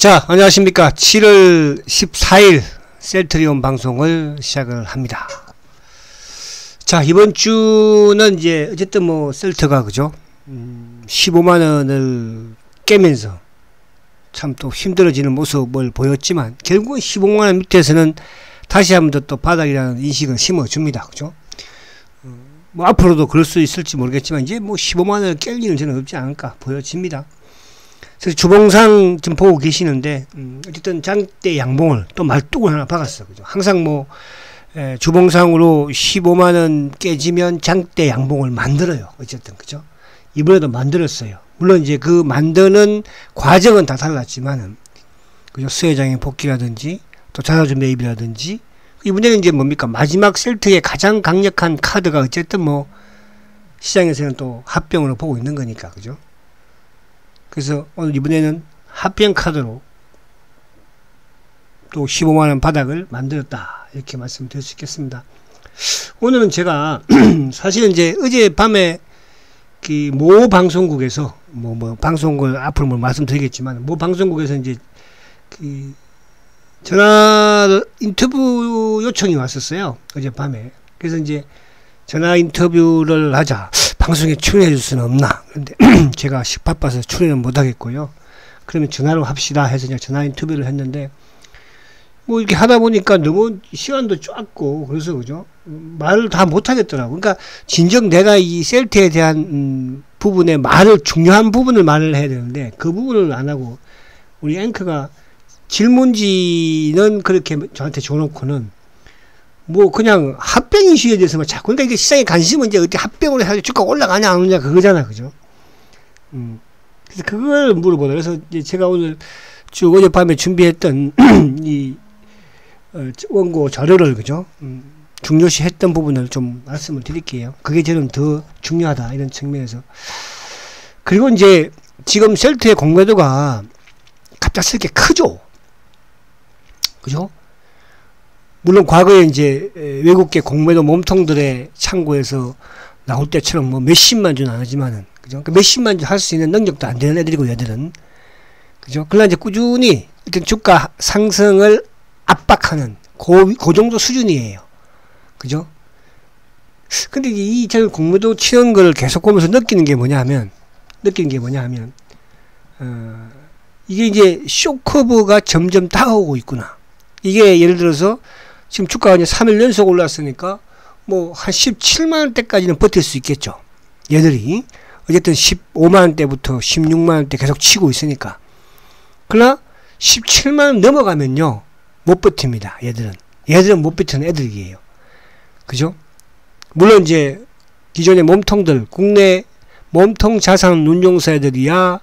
자, 안녕하십니까. 7월 14일 셀트리온 방송을 시작을 합니다. 자, 이번 주는 이제 어쨌든 뭐 셀트가 그죠? 15만원을 깨면서 참 또 힘들어지는 모습을 보였지만 결국은 15만원 밑에서는 다시 한 번 더 또 바닥이라는 인식을 심어줍니다. 그죠? 뭐 앞으로도 그럴 수 있을지 모르겠지만 이제 뭐 15만원을 깰 일은 저는 없지 않을까 보여집니다. 그래서 주봉상 좀 보고 계시는데 어쨌든 장대 양봉을 또 말뚝을 하나 박았어. 그죠? 항상 뭐 주봉상으로 15만원 깨지면 장대 양봉을 만들어요. 어쨌든 그죠? 이번에도 만들었어요. 물론 이제 그 만드는 과정은 다 달랐지만은 그죠? 수혜장의 복귀라든지 또 자사주 매입이라든지 이번에는 이제 뭡니까? 마지막 셀트의 가장 강력한 카드가 어쨌든 뭐 시장에서는 또 합병으로 보고 있는 거니까 그죠? 그래서 오늘 이번에는 합병 카드로 또 15만원 바닥을 만들었다 이렇게 말씀드릴 수 있겠습니다. 오늘은 제가 사실은 이제 어젯밤에 그 모 방송국에서 뭐 방송국을 앞으로 뭐 말씀드리겠지만 모 방송국에서 이제 그 전화 인터뷰 요청이 왔었어요. 어젯밤에. 그래서 이제 전화 인터뷰를 하자. 방송에 출연해 줄 수는 없나. 그런데 제가 바빠서 출연은 못 하겠고요. 그러면 전화로 합시다 해서 그냥 전화 인터뷰를 했는데 뭐 이렇게 하다 보니까 너무 시간도 짧고 그래서 그죠? 말을 다 못 하겠더라고. 그러니까 진정 내가 이 셀트에 대한 부분에 중요한 부분을 말을 해야 되는데 그 부분을 안 하고 우리 앵커가 질문지는 그렇게 저한테 줘놓고는 뭐 그냥 합병 이슈에 대해서만 자꾸 그러니까 이게 시장에 관심은 이제 어떻게 합병을 해서 주가 올라가냐 안 오냐 그거잖아. 그죠? 그래서 그걸 물어보다. 그래서 이제 제가 오늘 쭉 어젯밤에 준비했던 이 원고 자료를 그죠? 중요시 했던 부분을 좀 말씀을 드릴게요. 그게 저는 더 중요하다 이런 측면에서. 그리고 이제 지금 셀트의 공매도가 갑작스럽게 크죠. 그죠? 물론 과거에 이제 외국계 공매도 몸통들의 창고에서 나올 때처럼 뭐 몇십만 주는 안 하지만은 그죠? 그러니까 몇십만 주 할 수 있는 능력도 안 되는 애들이고 얘들은 그죠? 그러나 이제 꾸준히 일단 주가 상승을 압박하는 그 정도 수준이에요. 그죠? 근데 이 저는 공매도 치는 걸 계속 보면서 느끼는 게 뭐냐면 이게 이제 쇼커브가 점점 다가오고 있구나. 이게 예를 들어서 지금 주가가 이제 3일 연속 올랐으니까 뭐 한 17만원대까지는 버틸 수 있겠죠. 얘들이 어쨌든 15만원대부터 16만원대 계속 치고 있으니까. 그러나 17만원 넘어가면요 못 버팁니다. 얘들은 못 버티는 애들이에요. 그죠? 물론 이제 기존의 몸통들 국내 몸통 자산 운용사들이야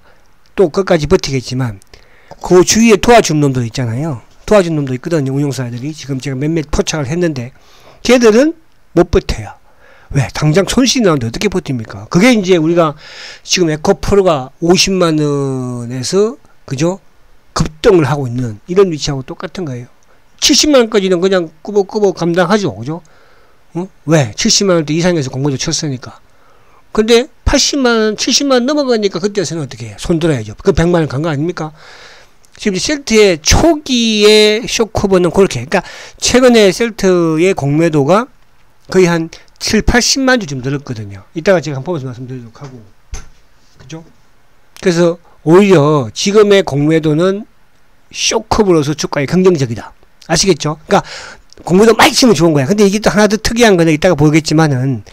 또 끝까지 버티겠지만 그 주위에 도와준 놈들 있잖아요. 도와준 놈도 있거든요. 운용사들이 지금 제가 몇몇 포착을 했는데 걔들은 못 버텨요. 왜? 당장 손실이 나는데 어떻게 버팁니까? 그게 이제 우리가 지금 에코프로가 50만원에서 그죠? 급등을 하고 있는 이런 위치하고 똑같은 거예요. 70만원까지는 그냥 꾸벅꾸벅 감당하죠. 그죠? 왜? 70만원대 이상에서 공모도 쳤으니까. 근데 80만원, 70만원 넘어가니까 그때서는 어떻게 해요? 손들어야죠. 그 100만원 간 거 아닙니까? 지금 셀트의 초기의 쇼커버는 그렇게. 그러니까 최근에 셀트의 공매도가 거의 한 7, 80만 주쯤 늘었거든요. 이따가 제가 한번 보면서 말씀드리도록 하고. 그죠? 그래서 오히려 지금의 공매도는 쇼커버로서 주가에 긍정적이다. 아시겠죠? 그러니까 공매도 많이 치면 좋은 거야. 근데 이게 또 하나 더 특이한 거는 이따가 보겠지만은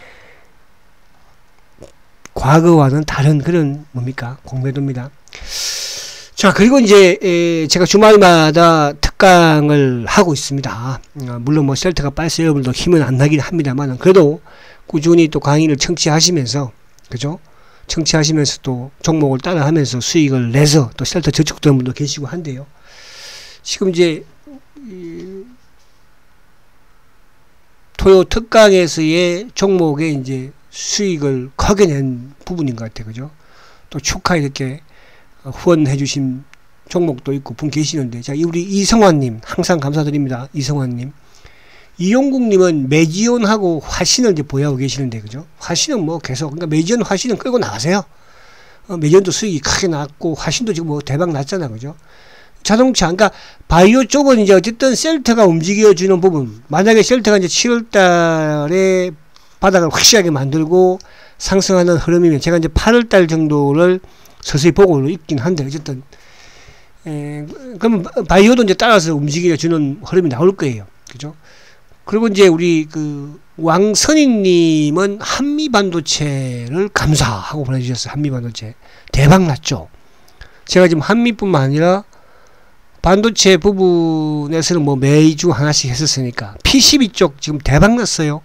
과거와는 다른 그런 뭡니까? 공매도입니다. 자, 그리고 이제 제가 주말마다 특강을 하고 있습니다. 물론 뭐 셀트가 빠져서 여러분도 힘은 안 나긴 합니다만 그래도 꾸준히 또 강의를 청취하시면서 그죠? 청취하시면서 또 종목을 따라하면서 수익을 내서 또 셀트 저축되는 분도 계시고 한데요. 지금 이제 토요 특강에서의 종목의 이제 수익을 크게 낸 부분인 것 같아요. 그죠? 또 축하 이렇게 후원해주신 종목도 있고 분 계시는데, 자, 우리 이성환님 항상 감사드립니다. 이성환님, 이용국님은 매지온하고 화신을 이제 보유하고 계시는데, 그죠? 화신은 뭐 계속, 그러니까 매지온 화신은 끌고 나가세요. 매지온도 수익이 크게 났고 화신도 지금 뭐 대박 났잖아, 그죠? 자동차, 그러니까 바이오 쪽은 이제 어쨌든 셀트가 움직여주는 부분. 만약에 셀트가 이제 7월 달에 바닥을 확실하게 만들고 상승하는 흐름이면 제가 이제 8월 달 정도를 서서히 보고 있긴 한데, 어쨌든, 그러면 바이오도 이제 따라서 움직여주는 흐름이 나올 거예요. 그죠? 그리고 이제 우리 그 왕선희님은 한미반도체를 감사하고 보내주셨어요. 한미반도체. 대박 났죠? 제가 지금 한미뿐만 아니라 반도체 부분에서는 뭐 매주 하나씩 했었으니까 PCB 쪽 지금 대박 났어요.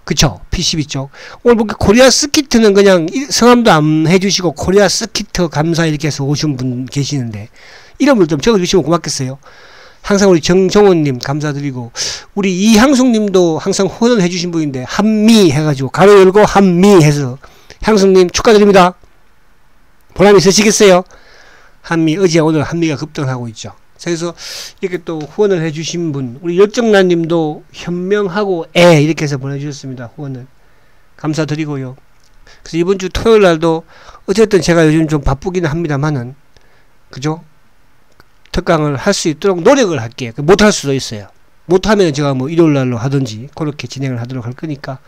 그쵸? PCB 쪽. 오늘 보니까 코리아 스키트는 그냥 성함도 안 해주시고 코리아 스키트 감사 이렇게 해서 오신 분 계시는데 이름을 좀 적어주시면 고맙겠어요. 항상 우리 정종원님 감사드리고 우리 이향숙님도 항상 후원을 해주신 분인데 한미 해가지고 가로 열고 한미 해서 향숙님 축하드립니다. 보람이 있으시겠어요? 한미 어제 오늘 한미가 급등하고 있죠. 그래서 이렇게 또 후원을 해주신 분 우리 열정란님도 현명하고 이렇게 해서 보내주셨습니다. 후원을 감사드리고요. 그래서 이번 주 토요일 날도 어쨌든 제가 요즘 좀 바쁘기는 합니다만은 그죠? 특강을 할 수 있도록 노력을 할게요. 못할 수도 있어요. 못하면 제가 뭐 일요일 날로 하든지 그렇게 진행을 하도록 할 거니까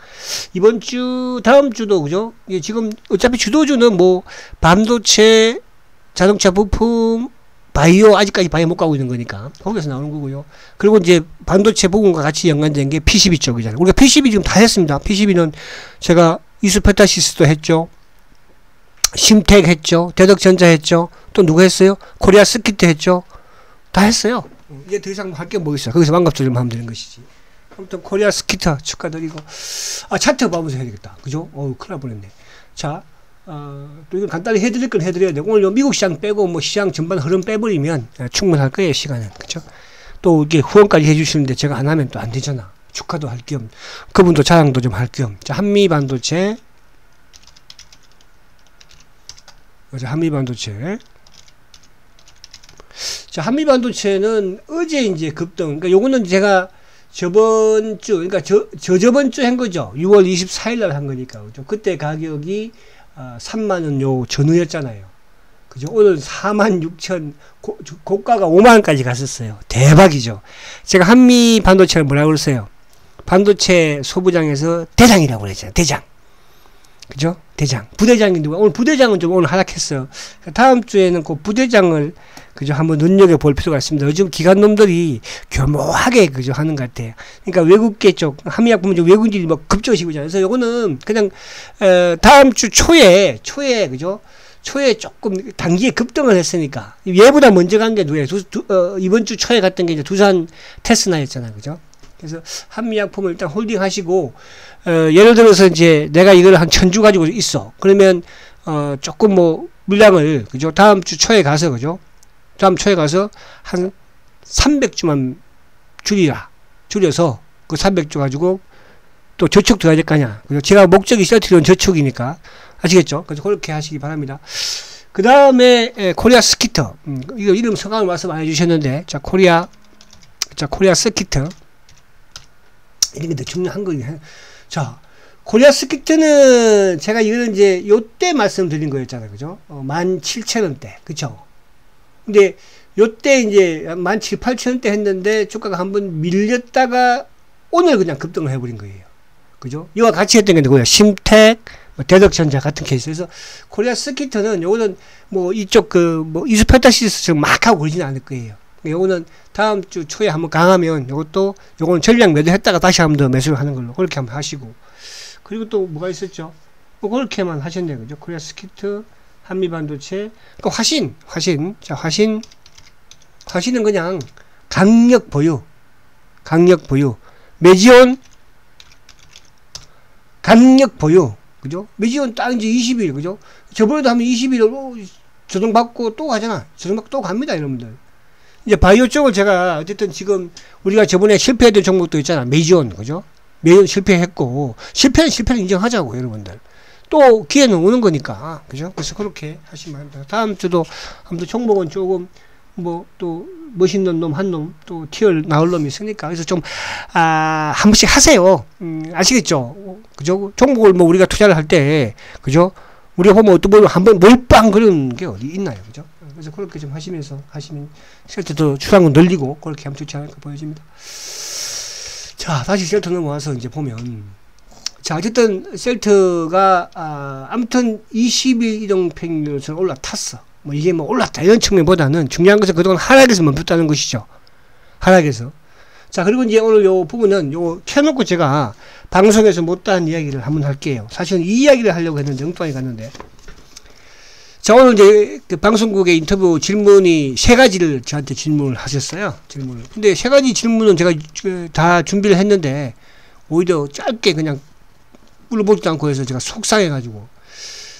이번 주 다음 주도 그죠? 지금 어차피 주도주는 뭐 반도체 자동차 부품 바이오 아직까지 바이오 못 가고 있는 거니까 거기서 나오는 거고요. 그리고 이제 반도체 부분과 같이 연관된 게 PCB 쪽이잖아요. 우리가 PCB 지금 다 했습니다. PCB는 제가 이수페타시스도 했죠. 심텍 했죠. 대덕전자 했죠. 또 누구 했어요? 코리아 스키트 했죠. 다 했어요. 이제 더 이상 할 게 뭐 있어. 거기서 반갑소리만 하면 되는 것이지. 아무튼 코리아 스키트 축하드리고 차트 봐보면서 해야 되겠다. 그죠? 큰일 날 뻔했네. 자, 또 이건 간단히 해드릴 건 해드려야 돼. 오늘 요 미국 시장 빼고 뭐 시장 전반 흐름 빼버리면 충분할 거예요. 시간은. 그죠? 또 이게 후원까지 해주시는데 제가 안 하면 또 안 되잖아. 축하도 할 겸 그분도 자랑도 좀 할 겸. 자, 한미반도체 한미반도체. 자, 한미반도체는 어제 이제 급등. 그러니까 요거는 제가 저번 주, 그러니까 저번 주 한 거죠. 6월 24일 날 한 거니까. 그죠? 그때 가격이 3만원 요 전후였잖아요. 그죠? 오늘 46,000, 고가가 5만원까지 갔었어요. 대박이죠. 제가 한미반도체를 뭐라고 그랬어요? 반도체 소부장에서 대장이라고 그랬잖아요. 대장. 그죠? 대장. 부대장이 누가? 오늘 부대장은 좀 오늘 하락했어요. 다음 주에는 그 부대장을, 그죠? 한번 눈여겨볼 필요가 있습니다. 요즘 기관놈들이 교묘하게, 그죠? 하는 것 같아요. 그러니까 외국계 쪽, 한미약 보면 외국인들이 막 급조시고잖아요. 그래서 요거는 그냥, 다음 주 초에, 그죠? 초에 조금 단기에 급등을 했으니까. 얘보다 먼저 간 게 누구예요? 이번 주 초에 갔던 게 이제 두산 테스나였잖아요. 그죠? 그래서 한미약품을 일단 홀딩 하시고, 예를 들어서 이제 내가 이걸 한 1000주 가지고 있어. 그러면, 조금 뭐, 물량을, 그죠? 다음 주 초에 가서, 그죠? 다음 초에 가서 한 300주만 줄여서 그 300주 가지고 또 저축 들어야 될 거 아니야. 그죠? 제가 목적이 셀트리온 저축이니까. 아시겠죠? 그래서 그렇게 하시기 바랍니다. 그 다음에, 코리아 스키터. 이거 이름 성함을 말씀 안 해주셨는데, 자, 코리아 스키터. 이런 게 더 중요한 거예요. 자, 코리아 스키트는 제가 이거는 이제 요때 말씀드린 거였잖아요. 그죠? 17,000원대. 그쵸? 근데 요때 이제 17,000~18,000원대 했는데 주가가 한번 밀렸다가 오늘 그냥 급등을 해버린 거예요. 그죠? 이와 같이 했던 게 누구예요? 심텍, 대덕전자 같은 케이스에서 코리아 스키트는 요거는 뭐 이쪽 뭐 이수페타시스처럼 막 하고 그러지는 않을 거예요. 요거는 다음 주 초에 한번 강하면 요거는 전량 매도했다가 다시 한번 더 매수를 하는 걸로 그렇게 한번 하시고 그리고 또 뭐가 있었죠? 뭐 그렇게만 하셨네요. 그죠? 코리아 스키트, 한미반도체, 그 화신. 자, 화신은 그냥 강력 보유. 메지온 강력 보유. 그죠? 메지온 딱 이제 20일. 그죠? 저번에도 하면 20일 조정받고 또 가잖아. 조정받고 또 갑니다, 여러분들. 이제 바이오 쪽을 제가 어쨌든 지금 우리가 저번에 실패했던 종목도 있잖아. 메이지온. 그죠? 메이지온 실패했고 실패는 인정하자고 여러분들. 또 기회는 오는 거니까. 그죠? 그래서 그렇게 하시면 합니다. 다음 주도 아무튼 종목은 조금 뭐 또 멋있는 놈 한 놈 또 티얼 나올 놈이 있으니까 그래서 좀 한 번씩 하세요. 아시겠죠? 그죠? 종목을 뭐 우리가 투자를 할 때 그죠? 우리가 보면 어떤 분은 한번 몰빵 그런 게 어디 있나요? 그죠? 그래서 그렇게 좀 하시면서 하시면 셀트도 출항은 늘리고 그렇게 하면 좋지 않을까 보여집니다. 자, 다시 셀트 넘어와서 이제 보면, 자, 어쨌든 셀트가 아무튼 20일 이동평균선을 올라탔어. 뭐 이게 뭐 올랐다 이런 측면보다는 중요한 것은 그동안 하락에서 멈췄다는 것이죠. 하락에서. 자, 그리고 이제 오늘 요 부분은 요 켜놓고 제가 방송에서 못다한 이야기를 한번 할게요. 사실은 이 이야기를 하려고 했는데 엉뚱하게 갔는데, 자, 오늘 이제 그 방송국의 인터뷰 질문이 3가지를 저한테 질문을 하셨어요. 질문을. 근데 3가지 질문은 제가 다 준비를 했는데 오히려 짧게 그냥 물어보지도 않고 해서 제가 속상해가지고,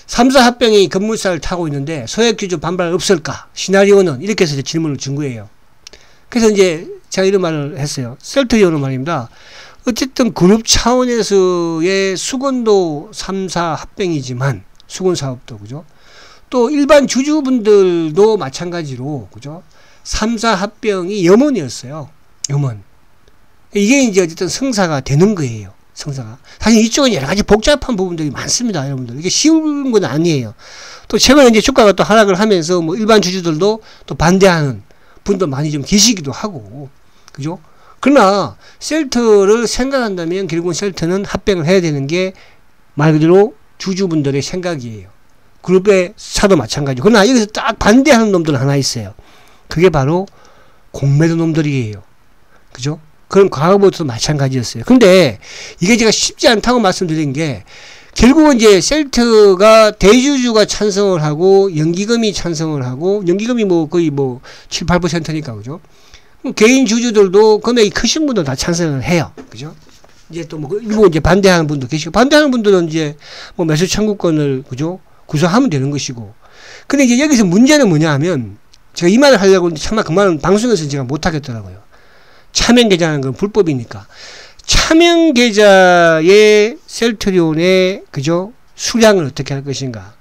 3사 합병이 급물살을 타고 있는데 소액주주 반발 없을까? 시나리오는 이렇게 해서 질문을 준 거예요. 그래서 이제 제가 이런 말을 했어요. 셀트리온은 말입니다. 어쨌든 그룹 차원에서의 수건도 3사 합병이지만 수건사업도 그죠? 또 일반 주주분들도 마찬가지로 그죠? 3사 합병이 염원이었어요. 염원. 이게 이제 어쨌든 성사가 되는 거예요. 성사가. 사실 이쪽은 여러 가지 복잡한 부분들이 많습니다, 여러분들. 이게 쉬운 건 아니에요. 또 최근에 이제 주가가 또 하락을 하면서 뭐 일반 주주들도 또 반대하는 분도 많이 좀 계시기도 하고, 그죠? 그러나 셀트를 생각한다면 결국은 셀트는 합병을 해야 되는 게 말 그대로 주주분들의 생각이에요. 그룹의 사도 마찬가지고. 그러나 여기서 딱 반대하는 놈들 하나 있어요. 그게 바로 공매도 놈들이에요. 그죠? 그럼 과거부터 마찬가지였어요. 근데 이게 제가 쉽지 않다고 말씀드린 게, 결국은 이제 셀트가 대주주가 찬성을 하고 연기금이 찬성을 하고, 연기금이 뭐 거의 뭐 7, 8%니까 그죠? 개인 주주들도 금액이 크신 분들 다 찬성을 해요. 그죠? 이제 또 뭐 일부 이제 반대하는 분도 계시고, 반대하는 분들은 이제 뭐 매수 청구권을 그죠? 구성하면 되는 것이고. 근데 이제 여기서 문제는 뭐냐 하면, 제가 이 말을 하려고 했는데 참나 그 말은 방송에서 제가 못 하겠더라고요. 차명 계좌는 건 불법이니까. 차명 계좌의 셀트리온의 그죠? 수량을 어떻게 할 것인가.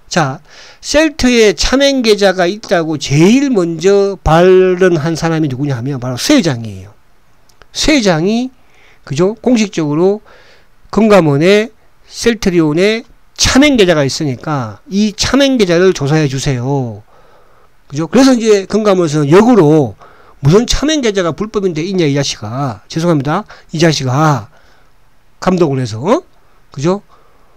자, 셀트에 차명 계좌가 있다고 제일 먼저 발언한 사람이 누구냐 하면 바로 수회장이에요. 수회장이 그죠? 공식적으로 금감원에 셀트리온에 차명 계좌가 있으니까 이 차명 계좌를 조사해 주세요. 그죠? 그래서 이제 금감원에서는 역으로 무슨 차명 계좌가 불법인데 있냐 이 자식아. 죄송합니다. 이 자식아. 감독원에서 어? 그죠?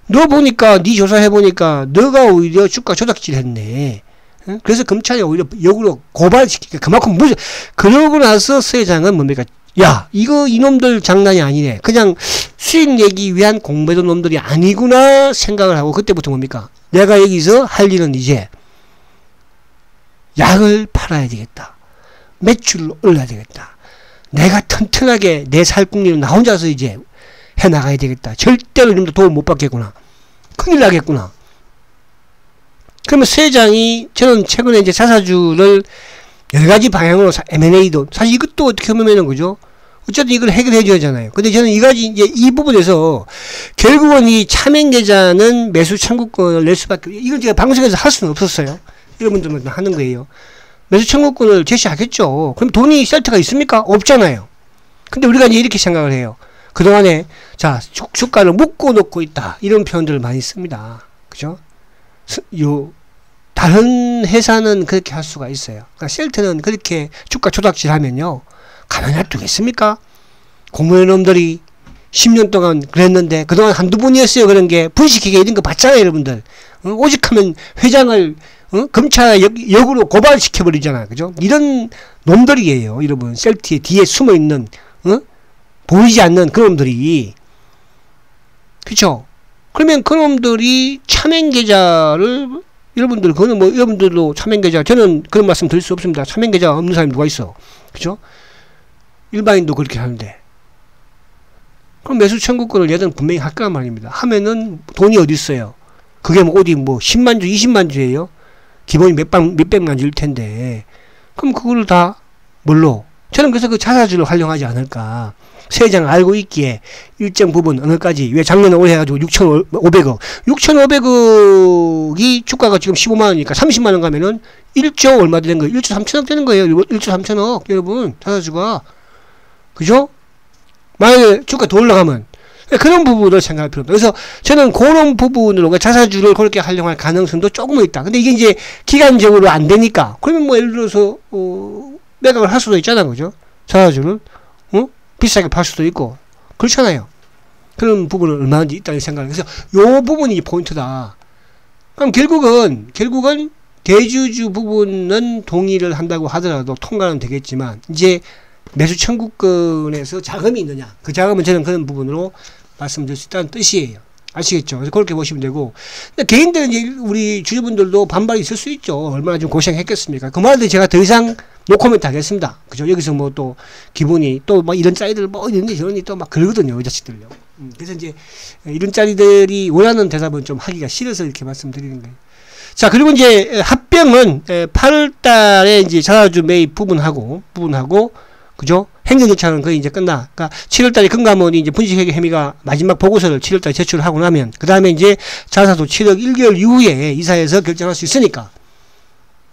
너 보니까 네 조사해 보니까 너가 오히려 주가 조작질 했네. 응? 그래서 검찰이 오히려 역으로 고발시키니까 그만큼 무죄. 그러고 나서 서회장은 뭡니까? 야, 이거 이놈들 장난이 아니네. 그냥 수익 내기 위한 공매도 놈들이 아니구나 생각을 하고, 그때부터 뭡니까? 내가 여기서 할 일은 이제 약을 팔아야 되겠다. 매출을 올려야 되겠다. 내가 튼튼하게 내 살궁리를 나 혼자서 이제 해나가야 되겠다. 절대로 이놈들 도움 못 받겠구나. 큰일 나겠구나. 그러면 세장이, 저는 최근에 이제 자사주를 여러 가지 방향으로 M&A도, 사실 이것도 어떻게 보면은 그죠? 어쨌든 이걸 해결해 줘야 하잖아요. 근데 저는 이제 이 부분에서 결국은 이 차명 계좌는 매수 청구권을 낼 수밖에, 이걸 제가 방송에서 할 수는 없었어요. 여러분들은 하는 거예요. 매수 청구권을 제시하겠죠. 그럼 돈이 셀트가 있습니까? 없잖아요. 근데 우리가 이제 이렇게 생각을 해요. 그동안에, 자, 주가를 묶어 놓고 있다. 이런 표현들을 많이 씁니다. 그죠? 다른 회사는 그렇게 할 수가 있어요. 그러니까 셀트는 그렇게 주가 조작질 하면요. 가만히 놔두겠습니까? 공무원 놈들이 10년 동안 그랬는데, 그동안 한두 번이었어요. 그런 게. 분식회계 이런 거 봤잖아요, 여러분들. 오직하면 회장을, 검찰 역으로 고발시켜버리잖아요. 그죠? 이런 놈들이에요, 여러분. 셀트의 뒤에 숨어있는, 보이지 않는 그런 놈들이. 그쵸? 그러면 그놈들이 차명계좌를, 여러분들, 그거는 뭐, 여러분들도 차명계좌, 저는 그런 말씀 드릴 수 없습니다. 차명계좌 없는 사람이 누가 있어? 그죠? 일반인도 그렇게 하는데. 그럼 매수 청구권을 얘들은 분명히 할 거란 말입니다. 하면은 돈이 어디 있어요? 그게 뭐 어디 뭐 10만 주, 20만 주예요? 기본이 몇백만 주일 텐데. 그럼 그거를 다 뭘로? 저는 그래서 그 자사주를 활용하지 않을까. 세장 알고 있기에 일정 부분 어느까지, 왜 작년에 올해 해가지고 6,500억 6,500억이 주가가 지금 15만원이니까 30만원 가면은 1조 얼마 되는 거예요? 1조 3천억 되는 거예요. 1조 3천억 여러분, 자사주가. 그죠? 만약에 주가 더 올라가면 그런 부분을 생각할 필요가 없다. 그래서 저는 그런 부분으로 자사주를 그렇게 활용할 가능성도 조금은 있다. 근데 이게 이제 기간적으로 안 되니까 그러면 뭐 예를 들어서 매각을 할 수도 있잖아, 그죠? 자사주를 비싸게 팔 수도 있고 그렇잖아요. 그런 부분은 얼마든지 있다는 생각을 해서 요 부분이 포인트다. 그럼 결국은 대주주 부분은 동의를 한다고 하더라도 통과는 되겠지만 이제 매수 청구권에서 자금이 있느냐, 그 자금은 저는 그런 부분으로 말씀드릴 수 있다는 뜻이에요. 아시겠죠? 그래서 그렇게 보시면 되고, 근데 개인들은 이제 우리 주주분들도 반발이 있을 수 있죠. 얼마나 좀 고생했겠습니까? 그 말들 제가 더 이상 노코멘트 하겠습니다. 그죠? 여기서 뭐 또 기분이 또 막 이런 짜리들 뭐 이런지 저런지 또 막 그러거든요, 이 자식들요. 그래서 이제 이런 짜리들이 원하는 대답은 좀 하기가 싫어서 이렇게 말씀드리는 거예요. 자, 그리고 이제 합병은 8월 달에 이제 자사주 매입 부분하고 그죠? 행정조차는 거의 이제 끝나. 그러니까 7월달에 금감원이 이제 분식회계 혐의가 마지막 보고서를 7월달에 제출을 하고 나면 그 다음에 이제 자사도 7억 1개월 이후에 이사해서 결정할 수 있으니까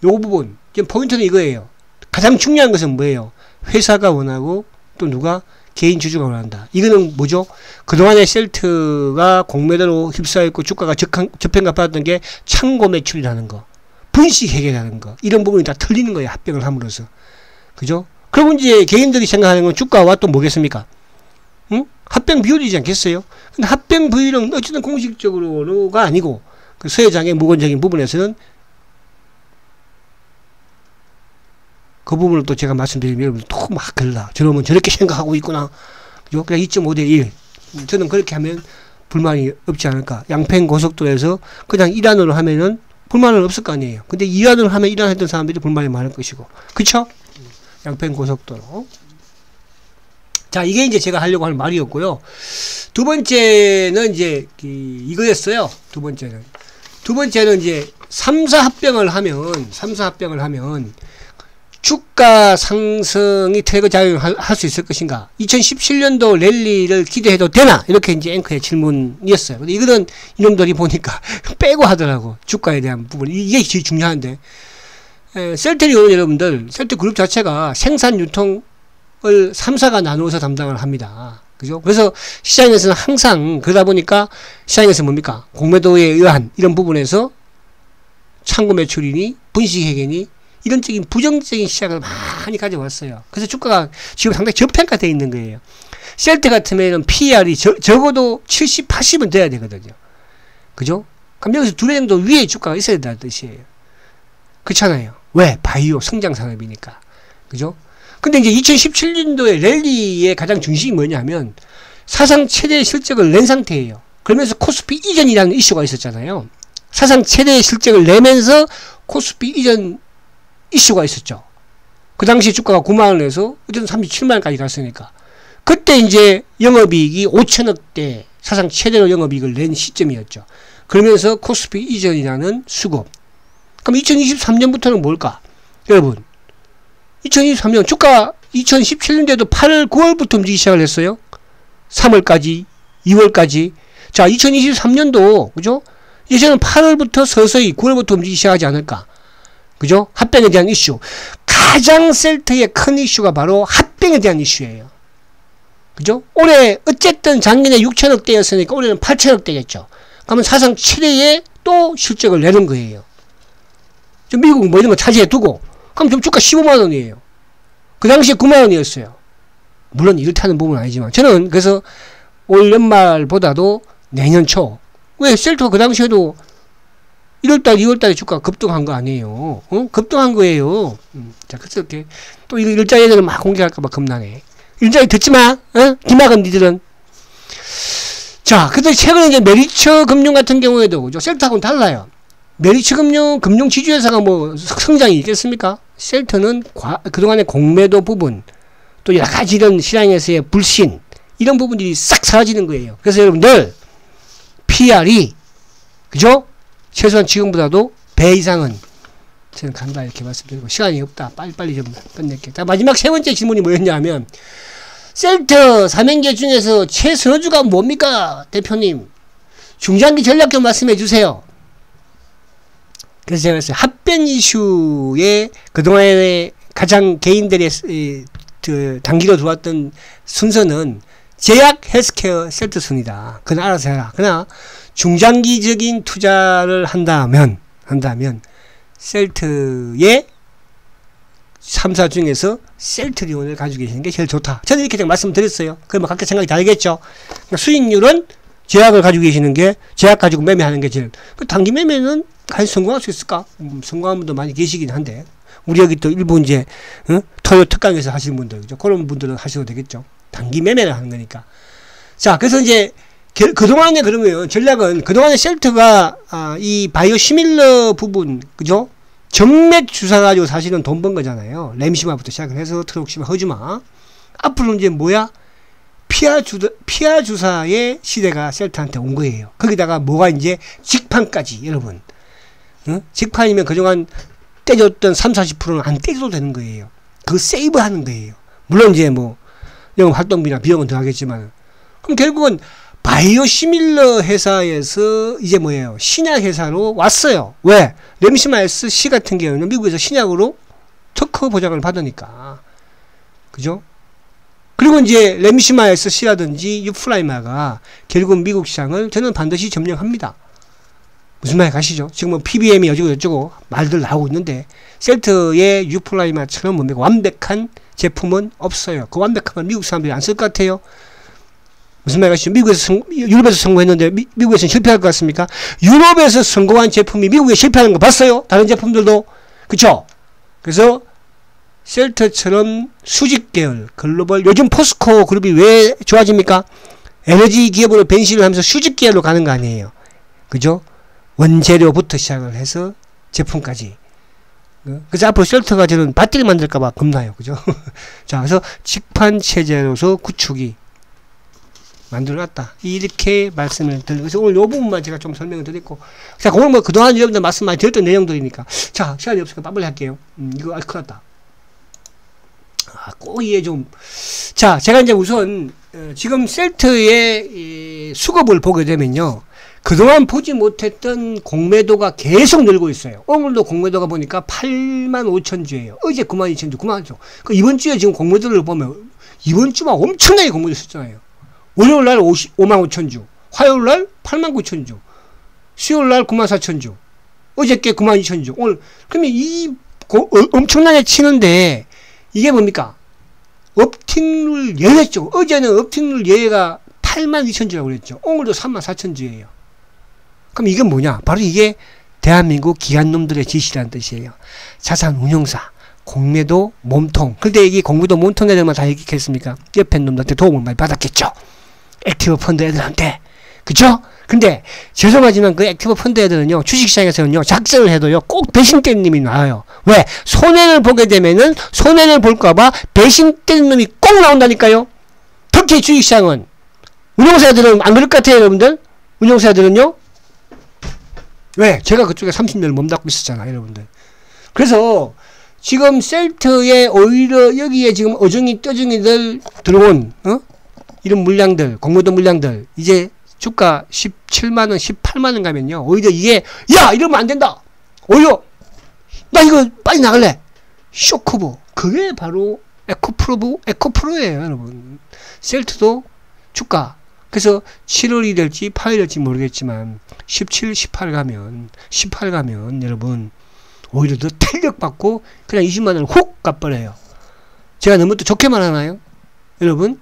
요 부분 지금 포인트는 이거예요. 가장 중요한 것은 뭐예요? 회사가 원하고 또 누가 개인 주주가 원한다. 이거는 뭐죠? 그동안에 셀트가 공매도로 휩싸였고 주가가 저평가 받았던 게 창고 매출이라는 거, 분식회계라는 거, 이런 부분이 다 틀리는 거예요. 합병을 함으로써. 그죠? 그리고 이제 개인들이 생각하는 건 주가와 또 뭐겠습니까? 응? 합병 비율이지 않겠어요? 근데 합병 비율은 어쨌든 공식적으로가 아니고 그 서회장의 무건적인 부분에서는 그 부분을 또 제가 말씀드리면 여러분 또 막 그러다. 저놈은 저렇게 생각하고 있구나. 그죠? 그냥 2.5대 1. 저는 그렇게 하면 불만이 없지 않을까. 양평 고속도로에서 그냥 1안으로 하면은 불만은 없을 거 아니에요. 근데 2안으로 하면 1안 했던 사람들이 불만이 많을 것이고. 그쵸? 양평 고속도로. 자, 이게 이제 제가 하려고 하는 말이었고요. 두 번째는 이제 이거였어요. 두 번째는 이제 3사 합병을 하면 주가 상승이 트래그 작용을 할 수 있을 것인가? 2017년도 랠리를 기대해도 되나? 이렇게 이제 앵커의 질문이었어요. 근데 이거는 이놈들이 보니까 빼고 하더라고. 주가에 대한 부분. 이게 제일 중요한데. 셀트리온 여러분들, 셀트 그룹 자체가 생산 유통을 3사가 나누어서 담당을 합니다. 그죠? 그래서 시장에서는 항상 그러다 보니까 시장에서 뭡니까? 공매도에 의한 이런 부분에서 창고 매출이니 분식회계니 이런 적인 부정적인 시장을 많이 가져왔어요. 그래서 주가가 지금 상당히 저평가되어 있는 거예요. 셀트 같으면 PR이 적어도 70, 80은 돼야 되거든요. 그죠? 그럼 여기서 두 배 정도 위에 주가가 있어야 된다는 뜻이에요. 그렇잖아요. 왜? 바이오 성장 산업이니까. 그죠? 근데 이제 2017년도에 랠리의 가장 중심이 뭐냐면 사상 최대의 실적을 낸 상태예요. 그러면서 코스피 이전이라는 이슈가 있었잖아요. 사상 최대의 실적을 내면서 코스피 이전 이슈가 있었죠. 그 당시 주가가 9만원에서 어쨌든 37만원까지 갔으니까. 그때 이제 영업이익이 5천억대 사상 최대로 영업이익을 낸 시점이었죠. 그러면서 코스피 이전이라는 수급. 그럼 2023년부터는 뭘까? 여러분, 2023년 주가 2017년도에도 8월, 9월부터 움직이기 시작을 했어요. 3월까지, 2월까지. 자, 2023년도, 그죠? 이제는 8월부터 서서히 9월부터 움직이기 시작하지 않을까? 그죠? 합병에 대한 이슈. 가장 셀트의 큰 이슈가 바로 합병에 대한 이슈예요. 그죠? 올해, 어쨌든 작년에 6천억대였으니까 올해는 8천억대겠죠. 그러면 사상 최대의 또 실적을 내는 거예요. 미국 뭐 이런 거 차지해 두고, 그럼 좀 주가 15만원이에요. 그 당시에 9만원이었어요. 물론 이렇다는 부분은 아니지만, 저는 그래서 올 연말보다도 내년 초, 왜 셀트가 그 당시에도 1월달, 2월달에 주가가 급등한 거 아니에요. 급등한 거예요. 자, 그래서 이렇게, 또 이거 일자리들은 막 공개할까봐 겁나네. 일자리 듣지 마! 기막은 니들은. 자, 근데 최근에 이제 메리처 금융 같은 경우에도, 그죠? 셀트하고는 달라요. 메리츠 금융 지주회사가 뭐 성장이 있겠습니까? 셀트는 그동안의 공매도 부분, 또 여러 가지 이런 시장에서의 불신, 이런 부분들이 싹 사라지는 거예요. 그래서 여러분들, PR이, 그죠? 최소한 지금보다도 배 이상은 저는 간다 이렇게 말씀드리고, 시간이 없다. 빨리빨리 좀 끝낼게요. 자, 마지막 세 번째 질문이 뭐였냐 하면, 셀트 삼행제 중에서 최선호주가 뭡니까? 대표님. 중장기 전략 좀 말씀해 주세요. 그래서 제가 했어요. 합병 이슈에 그동안에 가장 개인들의 단기로 들어왔던 순서는 제약 헬스케어 셀트순이다. 그건 알아서 해라. 그러나 중장기적인 투자를 한다면 셀트의 3사 중에서 셀트리온을 가지고 계시는 게 제일 좋다. 저는 이렇게 말씀드렸어요. 그러면 각자 생각이 다르겠죠. 그러니까 수익률은 제약을 가지고 계시는 게, 제약 가지고 매매하는 게 제일, 그 단기 매매는 과연 성공할 수 있을까? 성공한 분도 많이 계시긴 한데, 우리 여기 또 일부 이제, 토요 특강에서 하시는 분들, 그죠? 그런 분들은 하셔도 되겠죠. 단기 매매를 하는 거니까. 자, 그래서 이제, 그동안에 그러면 전략은, 그동안에 셀트가, 이 바이오 시밀러 부분, 그죠? 정맥 주사 가지고 사실은 돈 번 거잖아요. 램시마부터 시작을 해서 트록시마, 허즈마. 앞으로는 이제 뭐야? 피하 주사의 시대가 셀트한테 온 거예요. 거기다가 뭐가 이제 직판까지, 여러분. 직판이면 그동안 떼줬던 30-40%는 안 떼줘도 되는 거예요. 그거 세이브 하는 거예요. 물론 이제 뭐, 영업 활동비나 비용은 들어가겠지만. 그럼 결국은 바이오 시밀러 회사에서 이제 뭐예요? 신약 회사로 왔어요. 왜? 램시마스 C 같은 경우는 미국에서 신약으로 특허 보장을 받으니까. 그죠? 그리고 이제 램시마스 C라든지 유플라이마가 결국은 미국 시장을 저는 반드시 점령합니다. 무슨 말 가시죠? 지금 뭐 PBM이 어쩌고 말들 나오고 있는데 셀트의 유플라이마처럼 완벽한 제품은 없어요. 그 완벽함을 미국 사람들이 안 쓸 것 같아요. 무슨 말 가시죠? 유럽에서 성공했는데 미국에서는 실패할 것 같습니까? 유럽에서 성공한 제품이 미국에 실패하는 거 봤어요? 다른 제품들도. 그쵸? 그래서 셀트처럼 수직 계열, 글로벌, 요즘 포스코 그룹이 왜 좋아집니까? 에너지 기업으로 변신을 하면서 수직 계열로 가는 거 아니에요. 그죠? 원재료부터 시작을 해서 제품까지. 그래서 앞으로 셀트가 저는 배터리 만들까봐 겁나요. 그죠? 자, 그래서 직판 체제로서 구축이 만들어놨다. 이렇게 말씀을 드리고, 그래서 오늘 이 부분만 제가 좀 설명을 드렸고, 자, 오늘 뭐 그동안 여러분들 말씀 많이 드렸던 내용들이니까, 자, 시간이 없으니까 빨리 할게요. 이거 큰일 났다. 꼭 이해 좀. 자, 제가 이제 우선, 지금 셀트의 수급을 보게 되면요. 그동안 보지 못했던 공매도가 계속 늘고 있어요. 오늘도 공매도가 보니까 85,000주예요. 어제 92,000주, 92,000주. 그 이번 주에 지금 공매도를 보면, 이번 주만 엄청나게 공매도 썼잖아요. 월요일날 55,000주, 화요일날 89,000주, 수요일날 94,000주, 어저께 92,000주, 오늘, 그러면 엄청나게 치는데, 이게 뭡니까? 업틱률 예외죠. 어제는 업틱률 예외가 82,000주라고 그랬죠. 오늘도 34,000주예요. 그럼 이게 뭐냐? 바로 이게 대한민국 기관놈들의 지시라는 뜻이에요. 자산 운용사, 공매도 몸통. 근데 이게 공매도 몸통 애들만 다 얘기했습니까? 옆에 놈들한테 도움을 많이 받았겠죠. 액티브 펀드 애들한테. 그쵸? 근데 죄송하지만 그 액티브 펀드 애들은요, 주식시장에서는요, 작전을 해도요, 꼭 배신 때리는 놈이 나와요. 왜? 손해를 보게 되면은 손해를 볼까봐 배신 때리는 놈이 꼭 나온다니까요. 특히 주식시장은. 운용사들은 안 그럴 것 같아요, 여러분들? 운용사들은요? 왜? 제가 그쪽에 30년을 몸담고 있었잖아요, 여러분들. 그래서 지금 셀트에 오히려 여기에 지금 어중이 떠중이들 들어온, 이런 물량들, 공매도 물량들, 이제 주가 17만원, 18만원 가면요, 오히려 이게, 야! 이러면 안 된다! 오히려, 나 이거 빨리 나갈래! 쇼크부. 그게 바로 에코프로예요, 여러분. 셀트도 주가. 그래서 7월이 될지 8월이 될지 모르겠지만, 17, 18 가면, 여러분, 오히려 더 탄력받고, 그냥 20만원을 훅 갚아버려요. 제가 너무 또 좋게 말하나요? 여러분?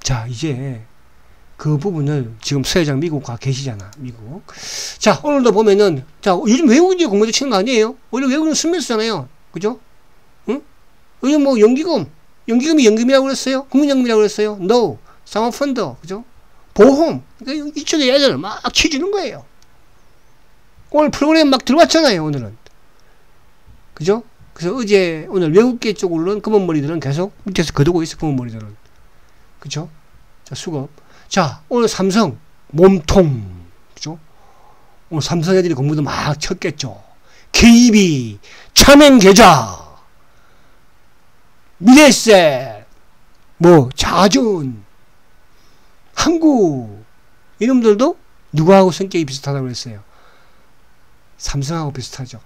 자, 이제 그 부분을 지금 서회장 미국과 계시잖아, 미국. 자, 오늘도 보면은, 자, 요즘 외국인이 공매도 치는 거 아니에요? 원래 외국인은 순매수잖아요. 그죠? 응? 요즘 뭐 연기금이 연금이라고 그랬어요? 국민연금이라고 그랬어요? No. 사모펀드, 그죠? 보험. 그러니까 이쪽에 애들 막 치주는 거예요. 오늘 프로그램 막 들어왔잖아요, 오늘은. 그죠? 그래서 오늘 외국계 쪽으로는 검은머리들은 계속 밑에서 거두고 있어, 검은머리들은. 그죠? 자, 수급. 자, 오늘 삼성, 몸통. 그죠? 오늘 삼성 애들이 공부도 막 쳤겠죠. KB, 차명계좌, 미래세, 뭐, 자준, 한국, 이놈들도 누구하고 성격이 비슷하다고 그랬어요? 삼성하고 비슷하죠.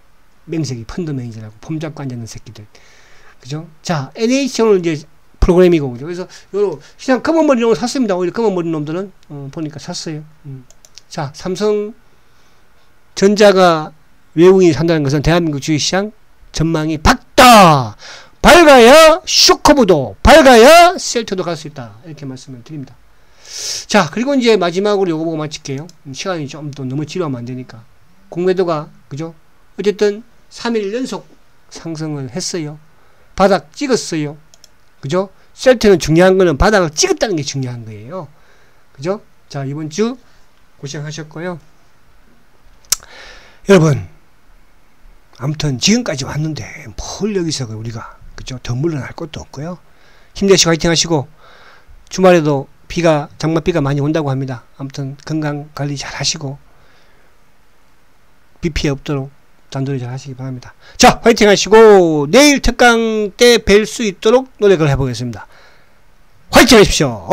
맹색이 펀드 매니저라고 폼 잡고 앉아있는 새끼들. 그죠? 자, NH 오늘 이제 프로그램이고, 그죠? 그래서 요 시장 검은 머리 놈을 샀습니다. 오히려 검은 머리 놈들은 보니까 샀어요. 자, 삼성전자가 외국인이 산다는 것은 대한민국 주식시장 전망이 밝다. 밝아야 쇼커브도, 밝아야 셀트도 갈 수 있다. 이렇게 말씀을 드립니다. 자, 그리고 이제 마지막으로 요거 보고 마칠게요. 시간이 좀 더 너무 지루하면 안 되니까. 공매도가, 그죠? 어쨌든 3일 연속 상승을 했어요. 바닥 찍었어요. 그죠? 셀트는 중요한 거는 바닥을 찍었다는 게 중요한 거예요. 그죠? 자, 이번 주 고생하셨고요. 여러분, 아무튼 지금까지 왔는데 뭘 여기서 우리가, 그죠? 더 물러날 것도 없고요. 힘내시고 화이팅 하시고, 주말에도 장맛비가 많이 온다고 합니다. 아무튼 건강 관리 잘 하시고, 비 피해 없도록 단도리 잘 하시기 바랍니다. 자, 화이팅 하시고, 내일 특강 때 뵐 수 있도록 노력을 해보겠습니다. 화이팅 하십시오!